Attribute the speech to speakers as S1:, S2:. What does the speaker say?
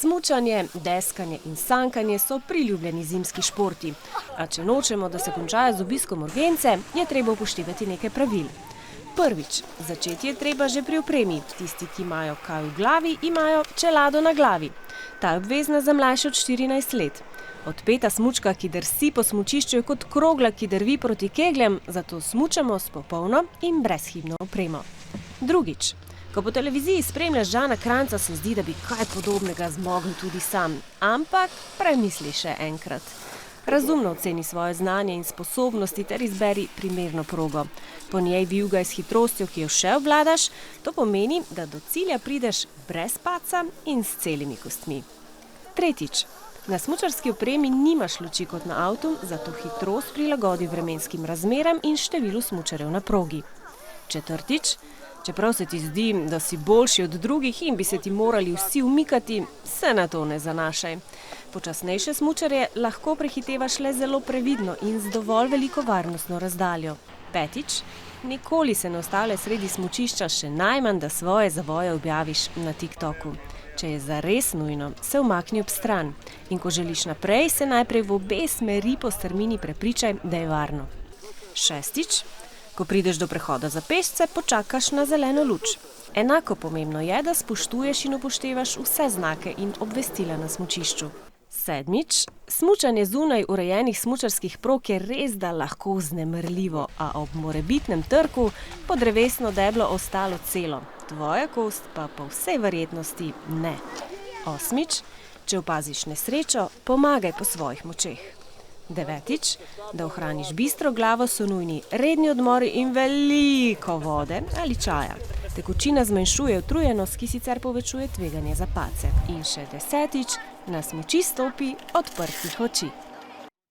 S1: Smučanje, deskanje in sankanje so priljubljeni zimski športi. A če nočemo, da se končajo z obiskom urgence, je treba upoštevati nekaj pravil. Prvič, začeti je treba že pri opremi. Tisti, ki imajo kaj v glavi, imajo čelado na glavi. Ta je obvezna za mlajše od 14 let. Odpeta smučka, ki drsi po smučišču, je kot krogla, ki drvi proti kegljem, zato smučamo s popolno in brezhibno opremo. Drugič, ko po televiziji spremljaš Žana Kranjca, se zdi, da bi kaj podobnega zmogel tudi sam. Ampak premisli še enkrat. Razumno oceni svoje znanje in sposobnosti ter izberi primerno progo. Po njej vijugaj s hitrostjo, ki jo še obvladaš, to pomeni, da do cilja prideš brez padca in s celimi kostmi. Tretjič, na smučarski opremi nimaš luči kot na avtu, zato hitrost prilagodi vremenskim razmeram in številu smučarjev na progi. Četrtič, čeprav se ti zdi, da si boljši od drugih in bi se ti morali vsi umikati, se na to ne zanašaj. Počasnejše smučarje lahko prehitevaš le zelo previdno in z dovolj veliko varnostno razdaljo. Petič, nikoli se ne ustavljaj sredi smučišča, še najmanj, da svoje zavoje objaviš na TikToku. Če je zares nujno, se umakni ob stran. In ko želiš naprej, se najprej v obe smeri po strmini prepričaj, da je varno. Šestič, ko prideš do prehoda za pešce, počakaš na zeleno luč. Enako pomembno je, da spoštuješ in upoštevaš vse znake in obvestila na smučišču. Sedmič, smučanje zunaj urejenih smučarskih prog je res da lahko vznemirljivo, a ob morebitnem trku bo drevesno deblo ostalo celo. Tvoja kost pa po vsej verjetnosti ne. Osmič, če opaziš nesrečo, pomagaj po svojih močeh. Devetič, da ohraniš bistro glavo, so nujni redni odmori in veliko vode ali čaja. Tekočina zmanjšuje utrujenost, ki sicer povečuje tveganje za padce. In še desetič, na smuči stopi odprtih oči.